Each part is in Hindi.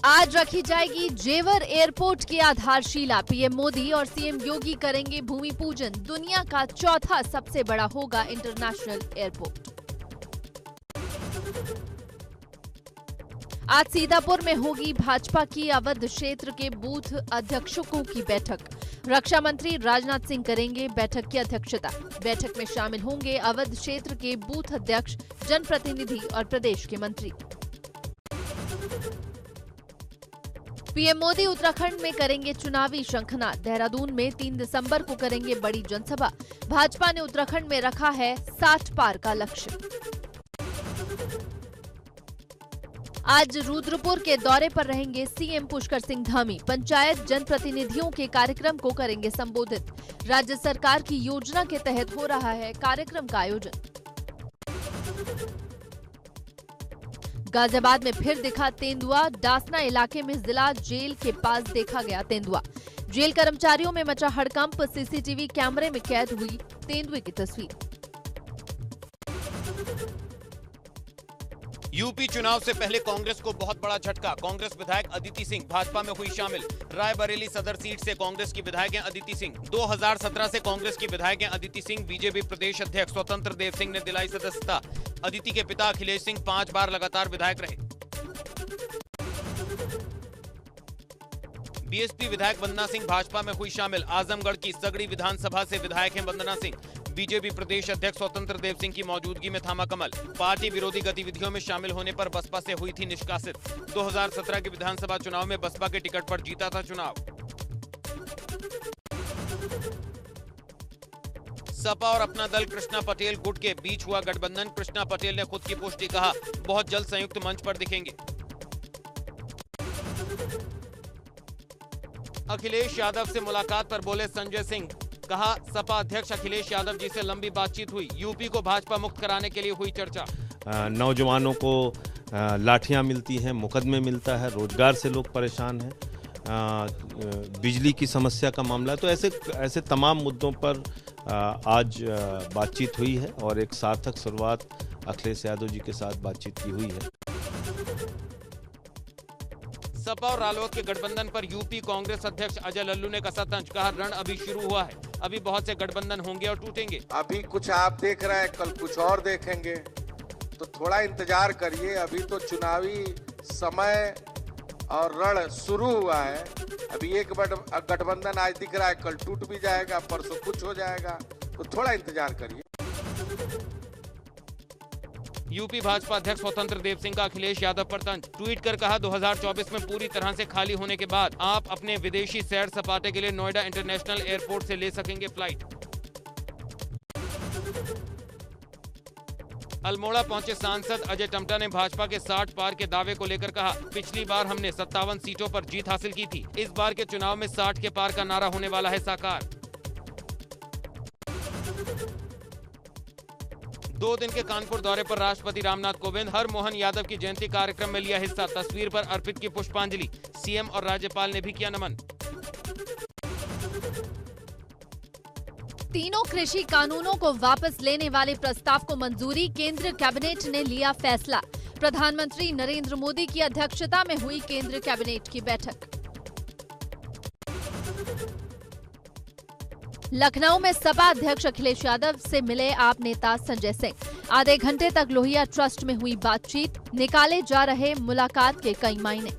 आज रखी जाएगी जेवर एयरपोर्ट की आधारशिला। पीएम मोदी और सीएम योगी करेंगे भूमि पूजन। दुनिया का चौथा सबसे बड़ा होगा इंटरनेशनल एयरपोर्ट। आज सीतापुर में होगी भाजपा की अवध क्षेत्र के बूथ अध्यक्षों की बैठक। रक्षा मंत्री राजनाथ सिंह करेंगे बैठक की अध्यक्षता। बैठक में शामिल होंगे अवध क्षेत्र के बूथ अध्यक्ष, जनप्रतिनिधि और प्रदेश के मंत्री। पीएम मोदी उत्तराखंड में करेंगे चुनावी शंखनाद। देहरादून में 3 दिसंबर को करेंगे बड़ी जनसभा। भाजपा ने उत्तराखंड में रखा है 60 पार का लक्ष्य। आज रुद्रपुर के दौरे पर रहेंगे सीएम पुष्कर सिंह धामी। पंचायत जनप्रतिनिधियों के कार्यक्रम को करेंगे संबोधित। राज्य सरकार की योजना के तहत हो रहा है कार्यक्रम का आयोजन। गाजियाबाद में फिर दिखा तेंदुआ। डासना इलाके में जिला जेल के पास देखा गया तेंदुआ। जेल कर्मचारियों में मचा हड़कंप। सीसीटीवी कैमरे में कैद हुई तेंदुए की तस्वीर। यूपी चुनाव से पहले कांग्रेस को बहुत बड़ा झटका। कांग्रेस विधायक अदिति सिंह भाजपा में हुई शामिल। रायबरेली सदर सीट से कांग्रेस की विधायक हैं अदिति सिंह। 2017 से कांग्रेस की विधायक हैं अदिति सिंह। बीजेपी प्रदेश अध्यक्ष स्वतंत्र देव सिंह ने दिलाई सदस्यता। अदिति के पिता अखिलेश सिंह 5 बार लगातार विधायक रहे। बीएसपी विधायक वंदना सिंह भाजपा में हुई शामिल। आजमगढ़ की सगड़ी विधानसभा से विधायक हैं वंदना सिंह। बीजेपी प्रदेश अध्यक्ष स्वतंत्र देव सिंह की मौजूदगी में थामा कमल। पार्टी विरोधी गतिविधियों में शामिल होने पर बसपा से हुई थी निष्कासित। 2017 के विधानसभा चुनाव में बसपा के टिकट पर जीता था चुनाव। सपा और अपना दल कृष्णा पटेल गुट के बीच हुआ गठबंधन। कृष्णा पटेल ने खुद की पुष्टि, कहा बहुत जल्द संयुक्त मंच पर दिखेंगे। अखिलेश यादव से मुलाकात पर बोले संजय सिंह, कहा सपा अध्यक्ष अखिलेश यादव जी से लंबी बातचीत हुई। यूपी को भाजपा मुक्त कराने के लिए हुई चर्चा। नौजवानों को लाठियां मिलती हैं, मुकदमे मिलता है, रोजगार से लोग परेशान हैं, बिजली की समस्या का मामला। तो ऐसे तमाम मुद्दों पर आज बातचीत हुई है और एक सार्थक शुरुआत अखिलेश यादव जी के साथ बातचीत की हुई है। सपा और रालोद के गठबंधन पर यूपी कांग्रेस अध्यक्ष अजय लल्लू ने कसा तंज, कहा रण अभी शुरू हुआ है, अभी बहुत से गठबंधन होंगे और टूटेंगे। अभी कुछ आप देख रहे हैं, कल कुछ और देखेंगे, तो थोड़ा इंतजार करिए। अभी तो चुनावी समय और रण शुरू हुआ है। अभी एक गठबंधन आज दिख रहा है, कल टूट भी जाएगा, परसों कुछ हो जाएगा, तो थोड़ा इंतजार करिए। यूपी भाजपा अध्यक्ष स्वतंत्र देव सिंह का अखिलेश यादव पर तंज। ट्वीट कर कहा 2024 में पूरी तरह से खाली होने के बाद आप अपने विदेशी सैर सपाटे के लिए नोएडा इंटरनेशनल एयरपोर्ट से ले सकेंगे फ्लाइट। अल्मोड़ा पहुंचे सांसद अजय टम्टा ने भाजपा के 60 पार के दावे को लेकर कहा, पिछली बार हमने 57 सीटों पर जीत हासिल की थी। इस बार के चुनाव में 60 के पार का नारा होने वाला है साकार। 2 दिन के कानपुर दौरे पर राष्ट्रपति रामनाथ कोविंद हरमोहन यादव की जयंती कार्यक्रम में लिया हिस्सा। तस्वीर पर अर्पित की पुष्पांजलि। सीएम और राज्यपाल ने भी किया नमन। तीनों कृषि कानूनों को वापस लेने वाले प्रस्ताव को मंजूरी। केंद्र कैबिनेट ने लिया फैसला। प्रधानमंत्री नरेंद्र मोदी की अध्यक्षता में हुई केंद्र कैबिनेट की बैठक। लखनऊ में सपा अध्यक्ष अखिलेश यादव से मिले आप नेता संजय सिंह। आधे घंटे तक लोहिया ट्रस्ट में हुई बातचीत। निकाले जा रहे मुलाकात के कई मायने।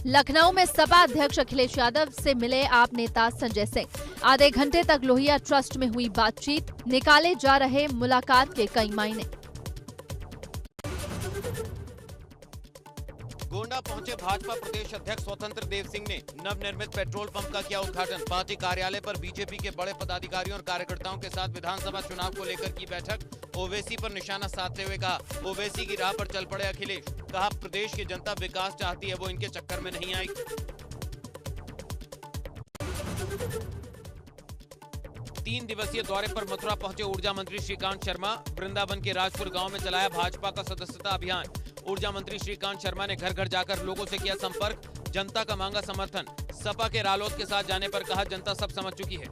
लखनऊ में सपा अध्यक्ष अखिलेश यादव से मिले आप नेता संजय सिंह। आधे घंटे तक लोहिया ट्रस्ट में हुई बातचीत। निकाले जा रहे मुलाकात के कई मायने। गोंडा पहुंचे भाजपा प्रदेश अध्यक्ष स्वतंत्र देव सिंह ने नवनिर्मित पेट्रोल पंप का किया उद्घाटन। पार्टी कार्यालय पर बीजेपी के बड़े पदाधिकारियों और कार्यकर्ताओं के साथ विधानसभा चुनाव को लेकर की बैठक। ओवैसी पर निशाना साधते हुए कहा, ओवैसी की राह पर चल पड़े अखिलेश। कहा, प्रदेश की जनता विकास चाहती है, वो इनके चक्कर में नहीं आएगी। 3 दिवसीय दौरे पर मथुरा पहुंचे ऊर्जा मंत्री श्रीकांत शर्मा। वृंदावन के राजपुर गांव में चलाया भाजपा का सदस्यता अभियान। ऊर्जा मंत्री श्रीकांत शर्मा ने घर घर जाकर लोगों से किया संपर्क। जनता का मांगा समर्थन। सपा के रालोद के साथ जाने पर कहा, जनता सब समझ चुकी है।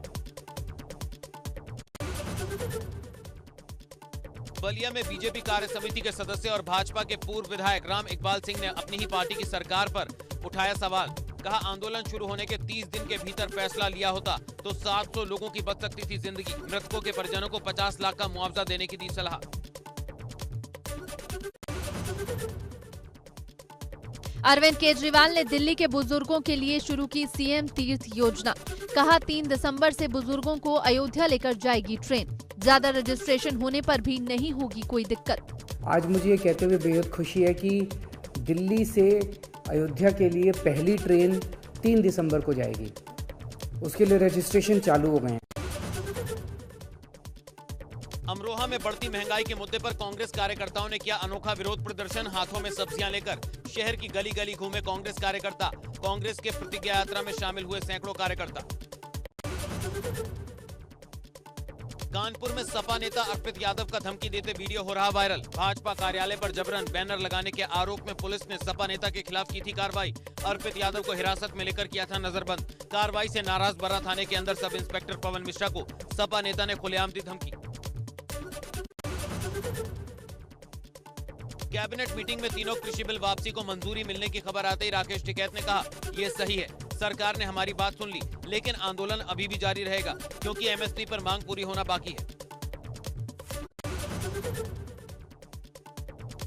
बलिया में बीजेपी कार्य समिति के सदस्य और भाजपा के पूर्व विधायक राम इकबाल सिंह ने अपनी ही पार्टी की सरकार पर उठाया सवाल। कहा, आंदोलन शुरू होने के 30 दिन के भीतर फैसला लिया होता तो 700 लोगों की बच सकती थी जिंदगी। मृतकों के परिजनों को 50 लाख का मुआवजा देने की दी सलाह। अरविंद केजरीवाल ने दिल्ली के बुजुर्गों के लिए शुरू की सीएम तीर्थ योजना। कहा, 3 दिसंबर से बुजुर्गों को अयोध्या लेकर जाएगी ट्रेन। ज्यादा रजिस्ट्रेशन होने पर भी नहीं होगी कोई दिक्कत। आज मुझे ये कहते हुए बेहद खुशी है कि दिल्ली से अयोध्या के लिए पहली ट्रेन 3 दिसंबर को जाएगी। उसके लिए रजिस्ट्रेशन चालू हो गए हैं। अमरोहा में बढ़ती महंगाई के मुद्दे पर कांग्रेस कार्यकर्ताओं ने किया अनोखा विरोध प्रदर्शन। हाथों में सब्जियां लेकर शहर की गली गली घूमे कांग्रेस कार्यकर्ता। कांग्रेस के प्रतिज्ञा यात्रा में शामिल हुए सैकड़ों कार्यकर्ता। कानपुर में सपा नेता अर्पित यादव का धमकी देते वीडियो हो रहा वायरल। भाजपा कार्यालय पर जबरन बैनर लगाने के आरोप में पुलिस ने सपा नेता के खिलाफ की थी कार्रवाई। अर्पित यादव को हिरासत में लेकर किया था नजरबंद। कार्रवाई से नाराज बरा थाने के अंदर सब इंस्पेक्टर पवन मिश्रा को सपा नेता ने खुलेआम दी धमकी। कैबिनेट मीटिंग में तीनों कृषि बिल वापसी को मंजूरी मिलने की खबर आते ही राकेश टिकैत ने कहा, ये सही है, सरकार ने हमारी बात सुन ली, लेकिन आंदोलन अभी भी जारी रहेगा क्योंकि एमएसपी पर मांग पूरी होना बाकी है।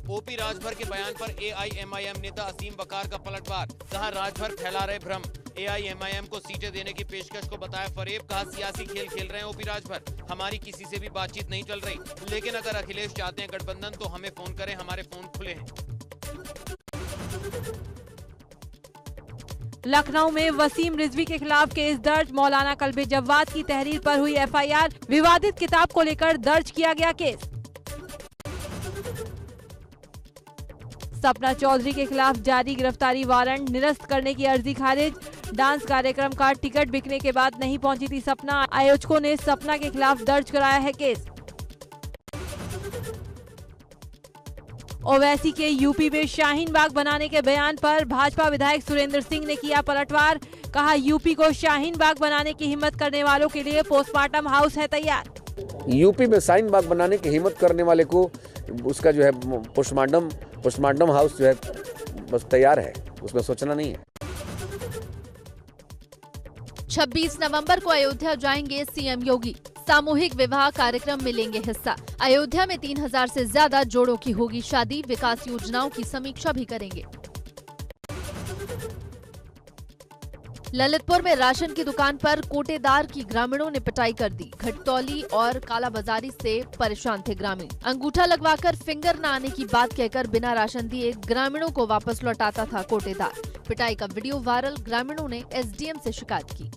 ओपी राजभर के बयान पर एआईएमआईएम नेता असीम बकार का पलटवार। कहा, राजभर फैला रहे भ्रम। एआईएमआईएम को सीटें देने की पेशकश को बताया फरेब। कहा, सियासी खेल खेल रहे हैं ओपी राजभर, हमारी किसी से भी बातचीत नहीं चल रही, लेकिन अगर अखिलेश चाहते हैं गठबंधन तो हमें फोन करें, हमारे फोन खुले हैं। लखनऊ में वसीम रिजवी के खिलाफ केस दर्ज। मौलाना कल्बे जव्वाद की तहरीर पर हुई एफआईआर। विवादित किताब को लेकर दर्ज किया गया केस। सपना चौधरी के खिलाफ जारी गिरफ्तारी वारंट निरस्त करने की अर्जी खारिज। डांस कार्यक्रम का टिकट बिकने के बाद नहीं पहुंची थी सपना। आयोजकों ने सपना के खिलाफ दर्ज कराया है केस। ओवैसी के यूपी में शाहीन बाग बनाने के बयान पर भाजपा विधायक सुरेंद्र सिंह ने किया पलटवार। कहा, यूपी को शाहीन बाग बनाने की हिम्मत करने वालों के लिए पोस्टमार्टम हाउस है तैयार। यूपी में शाहीन बाग बनाने की हिम्मत करने वाले को उसका जो है पोस्टमार्टम हाउस जो है बस तैयार है, उसमें सोचना नहीं है। 26 नवंबर को अयोध्या जाएंगे सीएम योगी। सामूहिक विवाह कार्यक्रम में लेंगे हिस्सा। अयोध्या में 3000 से ज्यादा जोड़ों की होगी शादी। विकास योजनाओं की समीक्षा भी करेंगे। ललितपुर में राशन की दुकान पर कोटेदार की ग्रामीणों ने पिटाई कर दी। घटतौली और कालाबाजारी से परेशान थे ग्रामीण। अंगूठा लगवाकर फिंगर न आने की बात कहकर बिना राशन दिए ग्रामीणों को वापस लौटाता था कोटेदार। पिटाई का वीडियो वायरल। ग्रामीणों ने एसडीएम से शिकायत की।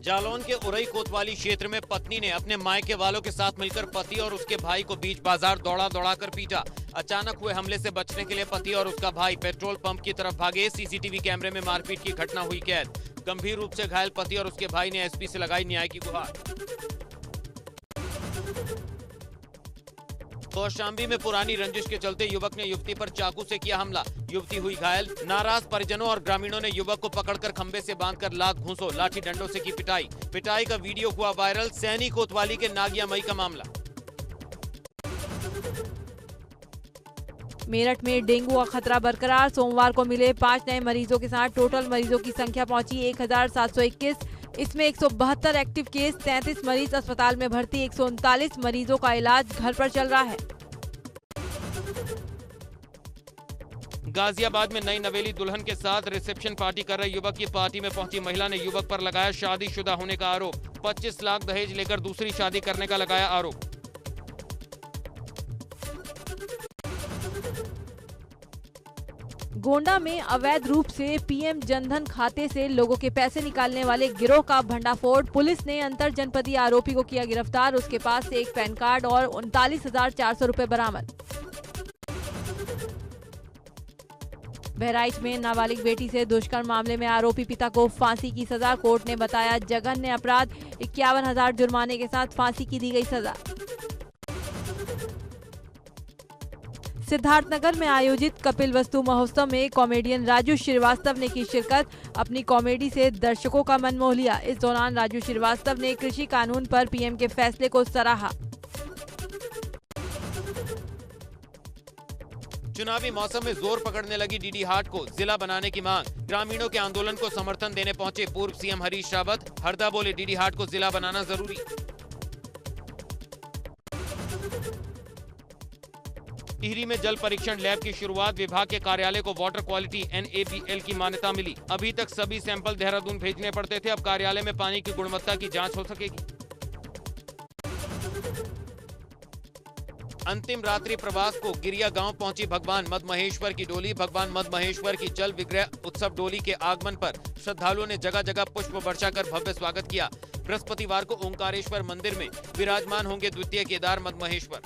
जालौन के उरई कोतवाली क्षेत्र में पत्नी ने अपने मायके वालों के साथ मिलकर पति और उसके भाई को बीच बाजार दौड़ा कर पीटा। अचानक हुए हमले से बचने के लिए पति और उसका भाई पेट्रोल पंप की तरफ भागे। सीसीटीवी कैमरे में मारपीट की घटना हुई कैद। गंभीर रूप से घायल पति और उसके भाई ने एसपी से लगाई न्याय की गुहार। कौशाम्बी में पुरानी रंजिश के चलते युवक ने युवती पर चाकू से किया हमला। युवती हुई घायल। नाराज परिजनों और ग्रामीणों ने युवक को पकड़कर खंबे से बांधकर लात घूंसो लाठी डंडों से की पिटाई। पिटाई का वीडियो हुआ वायरल। सैनी कोतवाली के नागिया मई का मामला। मेरठ में डेंगू का खतरा बरकरार। सोमवार को मिले 5 नए मरीजों के साथ टोटल मरीजों की संख्या पहुंची 1721। इसमें 172 एक्टिव केस, 33 मरीज अस्पताल में भर्ती, 139 मरीजों का इलाज घर पर चल रहा है। गाजियाबाद में नई नवेली दुल्हन के साथ रिसेप्शन पार्टी कर रहे युवक की पार्टी में पहुंची महिला ने युवक पर लगाया शादीशुदा होने का आरोप। 25 लाख दहेज लेकर दूसरी शादी करने का लगाया आरोप। गोंडा में अवैध रूप से पीएम जनधन खाते से लोगों के पैसे निकालने वाले गिरोह का भंडाफोड़। पुलिस ने अंतर जनपदीय आरोपी को किया गिरफ्तार। उसके पास से एक पैन कार्ड और 39,400 रुपए बरामद। बहराइच में नाबालिग बेटी से दुष्कर्म मामले में आरोपी पिता को फांसी की सजा। कोर्ट ने बताया जघन्य अपराध। 51,000 जुर्माने के साथ फांसी की दी गई सजा। सिद्धार्थनगर में आयोजित कपिल वस्तु महोत्सव में कॉमेडियन राजू श्रीवास्तव ने की शिरकत। अपनी कॉमेडी से दर्शकों का मन मोह लिया। इस दौरान राजू श्रीवास्तव ने कृषि कानून पर पीएम के फैसले को सराहा। चुनावी मौसम में जोर पकड़ने लगी डीडी हाट को जिला बनाने की मांग। ग्रामीणों के आंदोलन को समर्थन देने पहुंचे पूर्व सीएम हरीश रावत। हरदा बोले डीडी हाट को जिला बनाना जरूरी। टिहरी में जल परीक्षण लैब की शुरुआत। विभाग के कार्यालय को वाटर क्वालिटी NABL की मान्यता मिली। अभी तक सभी सैंपल देहरादून भेजने पड़ते थे, अब कार्यालय में पानी की गुणवत्ता की जांच हो सकेगी। अंतिम रात्रि प्रवास को गिरिया गांव पहुंची भगवान मदमहेश्वर की डोली। भगवान मदमहेश्वर की जल विग्रह उत्सव डोली के आगमन पर श्रद्धालुओं ने जगह जगह पुष्प वर्षा कर भव्य स्वागत किया। बृहस्पतिवार को ओंकारेश्वर मंदिर में विराजमान होंगे द्वितीय केदार मदमहेश्वर।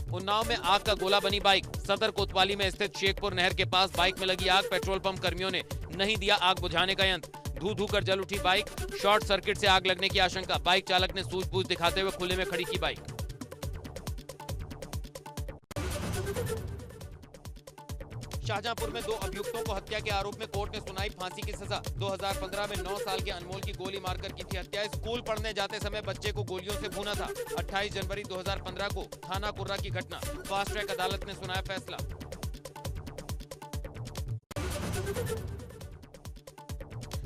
उन्नाव में आग का गोला बनी बाइक। सदर कोतवाली में स्थित शेखपुर नहर के पास बाइक में लगी आग। पेट्रोल पंप कर्मियों ने नहीं दिया आग बुझाने का यंत्र। धू कर जल उठी बाइक। शॉर्ट सर्किट से आग लगने की आशंका। बाइक चालक ने सूझबूझ दिखाते हुए खुले में खड़ी की बाइक। शाहजहांपुर में 2 अभियुक्तों को हत्या के आरोप में कोर्ट ने सुनाई फांसी की सजा। 2015 में 9 साल के अनमोल की गोली मारकर की थी हत्या। स्कूल पढ़ने जाते समय बच्चे को गोलियों से भूना था। 28 जनवरी 2015 को थाना कुर्रा की घटना। फास्ट ट्रैक अदालत ने सुनाया फैसला।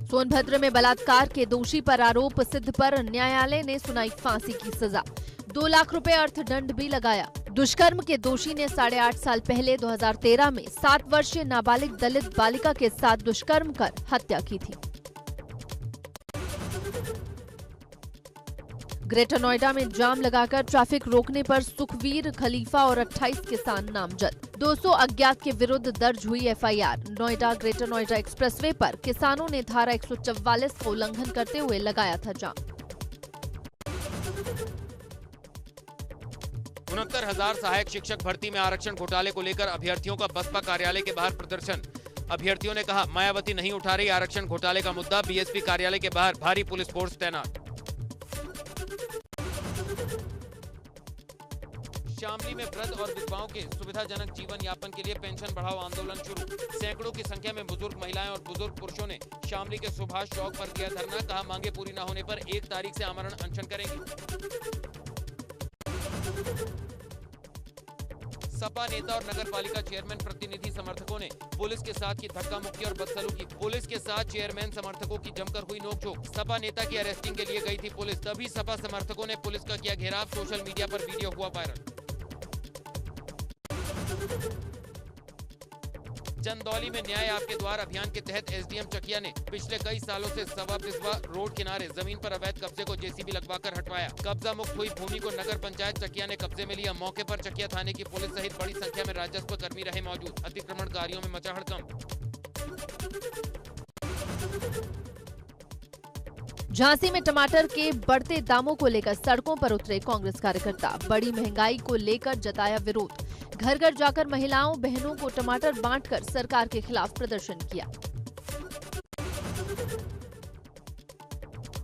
सोनभद्र में बलात्कार के दोषी पर आरोप सिद्ध पर न्यायालय ने सुनाई फांसी की सजा। 2 लाख रुपए अर्थदंड भी लगाया। दुष्कर्म के दोषी ने 8.5 साल पहले 2013 में 7 वर्षीय नाबालिग दलित बालिका के साथ दुष्कर्म कर हत्या की थी। ग्रेटर नोएडा में जाम लगाकर ट्रैफिक रोकने पर सुखवीर खलीफा और 28 किसान नामजद। 200 अज्ञात के विरुद्ध दर्ज हुई FIR। Noida greater Noida expressway पर किसानों ने धारा 144 का उल्लंघन करते हुए लगाया था जाम। 69,000 सहायक शिक्षक भर्ती में आरक्षण घोटाले को लेकर अभ्यर्थियों का बसपा कार्यालय के बाहर प्रदर्शन। अभ्यर्थियों ने कहा मायावती नहीं उठा रही आरक्षण घोटाले का मुद्दा। BSP कार्यालय के बाहर भारी पुलिस फोर्स तैनात। शामली में वृद्ध और विधवाओं के सुविधाजनक जीवन यापन के लिए पेंशन बढ़ाओ आंदोलन शुरू। सैकड़ों की संख्या में बुजुर्ग महिलाएं और बुजुर्ग पुरुषों ने शामली के सुभाष चौक पर किया धरना। कहा मांगे पूरी न होने पर 1 तारीख से आमरण अनशन करेंगे। सपा नेता और नगर पालिका चेयरमैन प्रतिनिधि समर्थकों ने पुलिस के साथ की धक्का मुक्की और बदसलूकी। पुलिस के साथ चेयरमैन समर्थकों की जमकर हुई नोकझोंक। सपा नेता की अरेस्टिंग के लिए गई थी पुलिस, तभी सपा समर्थकों ने पुलिस का किया घेराव। सोशल मीडिया पर वीडियो हुआ वायरल। चंदौली में न्याय आपके द्वार अभियान के तहत SDM चकिया ने पिछले कई सालों से सवा बिस्वा रोड किनारे जमीन पर अवैध कब्जे को JCB लगवाकर हटवाया। कब्जा मुक्त हुई भूमि को नगर पंचायत चकिया ने कब्जे में लिया। मौके पर चकिया थाने की पुलिस सहित बड़ी संख्या में राजस्व कर्मी रहे मौजूद। अतिक्रमणकारियों में मचा हड़कंप। झांसी में टमाटर के बढ़ते दामों को लेकर सड़कों पर उतरे कांग्रेस कार्यकर्ता। बड़ी महंगाई को लेकर जताया विरोध। घर घर जाकर महिलाओं बहनों को टमाटर बांटकर सरकार के खिलाफ प्रदर्शन किया।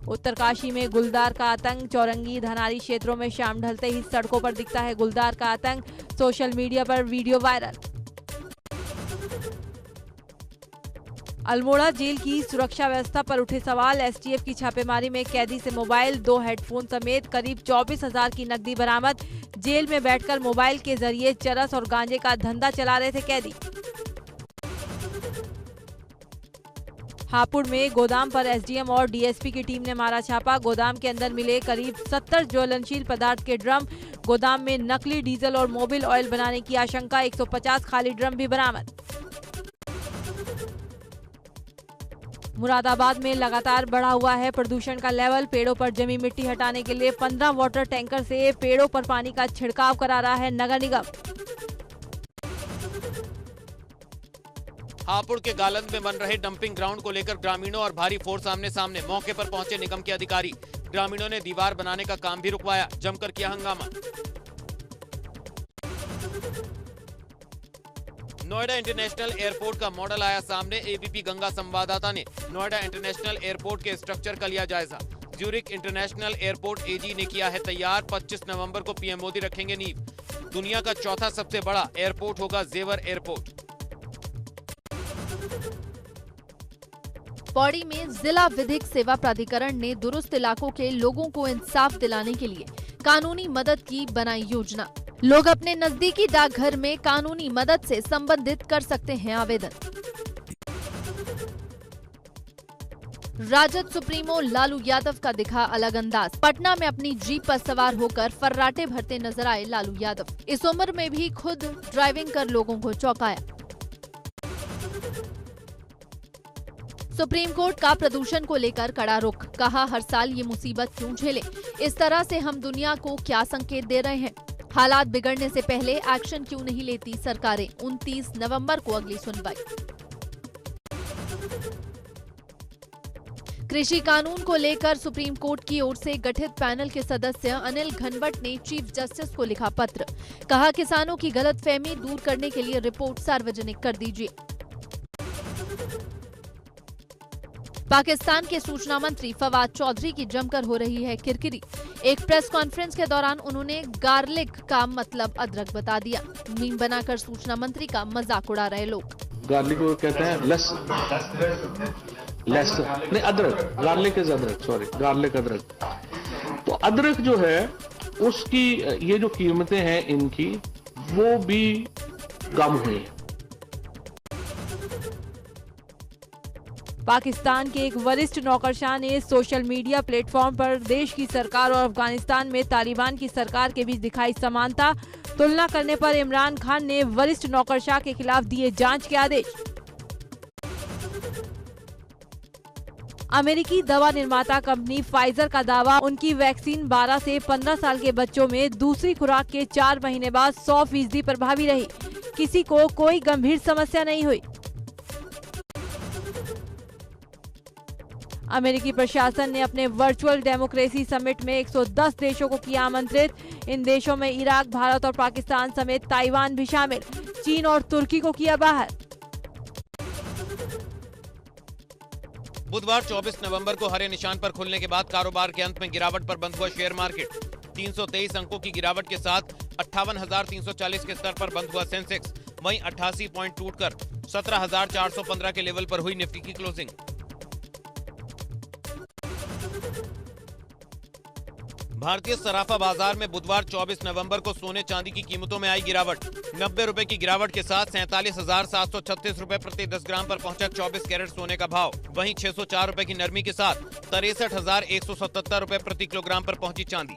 उत्तरकाशी में गुलदार का आतंक। चौरंगी धनारी क्षेत्रों में शाम ढलते ही सड़कों पर दिखता है गुलदार का आतंक। सोशल मीडिया पर वीडियो वायरल। अल्मोड़ा जेल की सुरक्षा व्यवस्था पर उठे सवाल। STF की छापेमारी में कैदी से मोबाइल, 2 हेडफोन समेत करीब 24,000 की नकदी बरामद। जेल में बैठकर मोबाइल के जरिए चरस और गांजे का धंधा चला रहे थे कैदी। हापुड़ में गोदाम पर SDM और DSP की टीम ने मारा छापा। गोदाम के अंदर मिले करीब 70 ज्वलनशील पदार्थ के ड्रम। गोदाम में नकली डीजल और मोबिल ऑयल बनाने की आशंका। 150 खाली ड्रम भी बरामद। मुरादाबाद में लगातार बढ़ा हुआ है प्रदूषण का लेवल। पेड़ों पर जमी मिट्टी हटाने के लिए 15 वाटर टैंकर से पेड़ों पर पानी का छिड़काव करा रहा है नगर निगम। हापुड़ के गालंद में बन रहे डंपिंग ग्राउंड को लेकर ग्रामीणों और भारी फोर्स आमने सामने। मौके पर पहुंचे निगम के अधिकारी। ग्रामीणों ने दीवार बनाने का काम भी रुकवाया। जमकर किया हंगामा। नोएडा इंटरनेशनल एयरपोर्ट का मॉडल आया सामने। ABP गंगा संवाददाता ने नोएडा इंटरनेशनल एयरपोर्ट के स्ट्रक्चर का लिया जायजा। ज्यूरिक इंटरनेशनल एयरपोर्ट एजी ने किया है तैयार। 25 नवंबर को पीएम मोदी रखेंगे नींव। दुनिया का चौथा सबसे बड़ा एयरपोर्ट होगा जेवर एयरपोर्ट। पौड़ी में जिला विधिक सेवा प्राधिकरण ने दुरुस्त इलाकों के लोगों को इंसाफ दिलाने के लिए कानूनी मदद की बनाई योजना। लोग अपने नजदीकी डाकघर में कानूनी मदद से संबंधित कर सकते हैं आवेदन। राजद सुप्रीमो लालू यादव का दिखा अलग अंदाज। पटना में अपनी जीप पर सवार होकर फर्राटे भरते नजर आए लालू यादव। इस उम्र में भी खुद ड्राइविंग कर लोगों को चौंकाया। सुप्रीम कोर्ट का प्रदूषण को लेकर कड़ा रुख। कहा, हर साल ये मुसीबत क्यों झेले? इस तरह से हम दुनिया को क्या संकेत दे रहे हैं? हालात बिगड़ने से पहले एक्शन क्यों नहीं लेती सरकारें? 29 नवंबर को अगली सुनवाई। कृषि कानून को लेकर सुप्रीम कोर्ट की ओर से गठित पैनल के सदस्य अनिल घनवट ने चीफ जस्टिस को लिखा पत्र। कहा, किसानों की गलतफहमी दूर करने के लिए रिपोर्ट सार्वजनिक कर दीजिए। पाकिस्तान के सूचना मंत्री फवाद चौधरी की जमकर हो रही है किरकिरी। एक प्रेस कॉन्फ्रेंस के दौरान उन्होंने गार्लिक का मतलब अदरक बता दिया। मीम बनाकर सूचना मंत्री का मजाक उड़ा रहे लोग। गार्लिक को कहते हैं लेस नहीं अदरक। गार्लिक इज अदरक, सॉरी, गार्लिक अदरक। तो अदरक जो है उसकी ये जो कीमतें हैं इनकी वो भी कम हुई है। पाकिस्तान के एक वरिष्ठ नौकरशाह ने सोशल मीडिया प्लेटफॉर्म पर देश की सरकार और अफगानिस्तान में तालिबान की सरकार के बीच दिखाई समानता। तुलना करने पर इमरान खान ने वरिष्ठ नौकरशाह के खिलाफ दिए जांच के आदेश। अमेरिकी दवा निर्माता कंपनी फाइजर का दावा, उनकी वैक्सीन 12 से 15 साल के बच्चों में दूसरी खुराक के 4 महीने बाद 100% प्रभावी रही। किसी को कोई गंभीर समस्या नहीं हुई। अमेरिकी प्रशासन ने अपने वर्चुअल डेमोक्रेसी समिट में 110 देशों को किया आमंत्रित। इन देशों में इराक, भारत और पाकिस्तान समेत ताइवान भी शामिल। चीन और तुर्की को किया बाहर। बुधवार 24 नवंबर को हरे निशान पर खुलने के बाद कारोबार के अंत में गिरावट पर बंद हुआ शेयर मार्केट। 323 अंकों की गिरावट के साथ 58,340 के स्तर पर बंद हुआ सेंसेक्स। वहीं 88 पॉइंट टूटकर 17,415 के लेवल पर हुई निफ्टी की क्लोजिंग। भारतीय सराफा बाजार में बुधवार 24 नवंबर को सोने चांदी की कीमतों में आई गिरावट। 90 रुपए की गिरावट के साथ 47,736 रुपए प्रति 10 ग्राम पर पहुंचा 24 कैरेट सोने का भाव। वहीं 604 रुपए की नरमी के साथ 63,177 रुपए प्रति किलोग्राम पर पहुंची चांदी।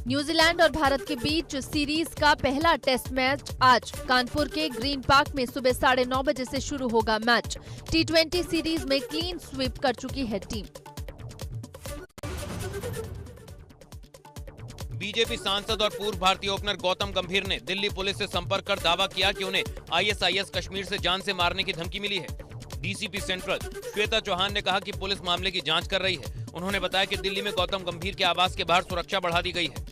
न्यूजीलैंड और भारत के बीच सीरीज का पहला टेस्ट मैच आज कानपुर के ग्रीन पार्क में सुबह 9:30 बजे से शुरू होगा मैच। T20 सीरीज में क्लीन स्वीप कर चुकी है टीम। बीजेपी सांसद और पूर्व भारतीय ओपनर गौतम गंभीर ने दिल्ली पुलिस से संपर्क कर दावा किया कि उन्हें ISIS कश्मीर से जान से मारने की धमकी मिली है। डीसीपी सेंट्रल श्वेता चौहान ने कहा कि पुलिस मामले की जांच कर रही है। उन्होंने बताया कि दिल्ली में गौतम गंभीर के आवास के बाहर सुरक्षा बढ़ा दी गई है।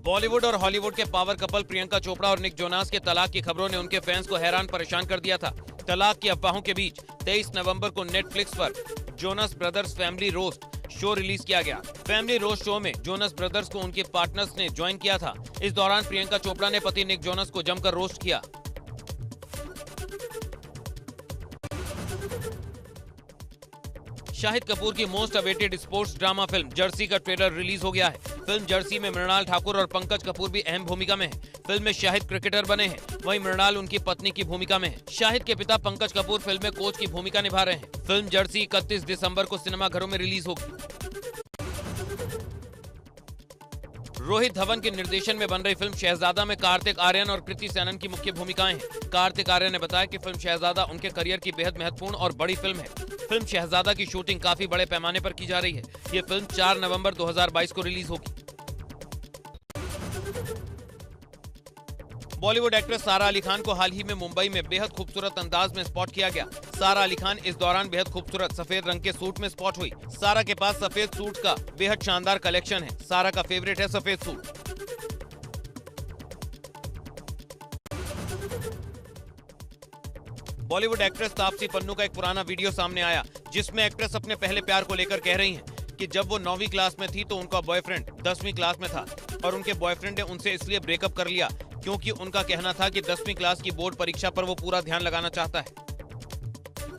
बॉलीवुड और हॉलीवुड के पावर कपल प्रियंका चोपड़ा और निक जोनास के तलाक की खबरों ने उनके फैंस को हैरान परेशान कर दिया था। तलाक की अफवाहों के बीच 23 नवंबर को नेटफ्लिक्स पर Jonas brothers family roast show release किया गया। फैमिली रोस्ट शो में जोनस ब्रदर्स को उनके पार्टनर्स ने ज्वाइन किया था। इस दौरान प्रियंका चोपड़ा ने पति निक जोनस को जमकर रोस्ट किया। शाहिद कपूर की most awaited sports drama film Jersey का ट्रेलर रिलीज हो गया है। फिल्म जर्सी में मृणाल ठाकुर और पंकज कपूर भी अहम भूमिका में हैं। फिल्म में शाहिद क्रिकेटर बने हैं, वहीं मृणाल उनकी पत्नी की भूमिका में है। शाहिद के पिता पंकज कपूर फिल्म में कोच की भूमिका निभा रहे हैं। फिल्म जर्सी 31 दिसंबर को सिनेमाघरों में रिलीज होगी। रोहित धवन के निर्देशन में बन रही फिल्म शहजादा में कार्तिक आर्यन और कृति सेनन की मुख्य भूमिकाएं हैं। कार्तिक आर्यन ने बताया कि फिल्म शहजादा उनके करियर की बेहद महत्वपूर्ण और बड़ी फिल्म है। फिल्म शहजादा की शूटिंग काफी बड़े पैमाने पर की जा रही है। ये फिल्म 4 नवंबर 2022 को रिलीज होगी। बॉलीवुड एक्ट्रेस सारा अली खान को हाल ही में मुंबई में बेहद खूबसूरत अंदाज में स्पॉट किया गया। सारा अली खान इस दौरान बेहद खूबसूरत सफेद रंग के सूट में स्पॉट हुई। सारा के पास सफेद सूट का बेहद शानदार कलेक्शन है। सारा का फेवरेट है सफेद सूट। बॉलीवुड एक्ट्रेस तापसी पन्नू का एक पुराना वीडियो सामने आया, जिसमें एक्ट्रेस अपने पहले प्यार को लेकर कह रही हैं कि जब वो 9वीं क्लास में थी तो उनका बॉयफ्रेंड 10वीं क्लास में था और उनके बॉयफ्रेंड ने उनसे इसलिए ब्रेकअप कर लिया क्योंकि उनका कहना था कि 10वीं क्लास की बोर्ड परीक्षा पर वो पूरा ध्यान लगाना चाहता है।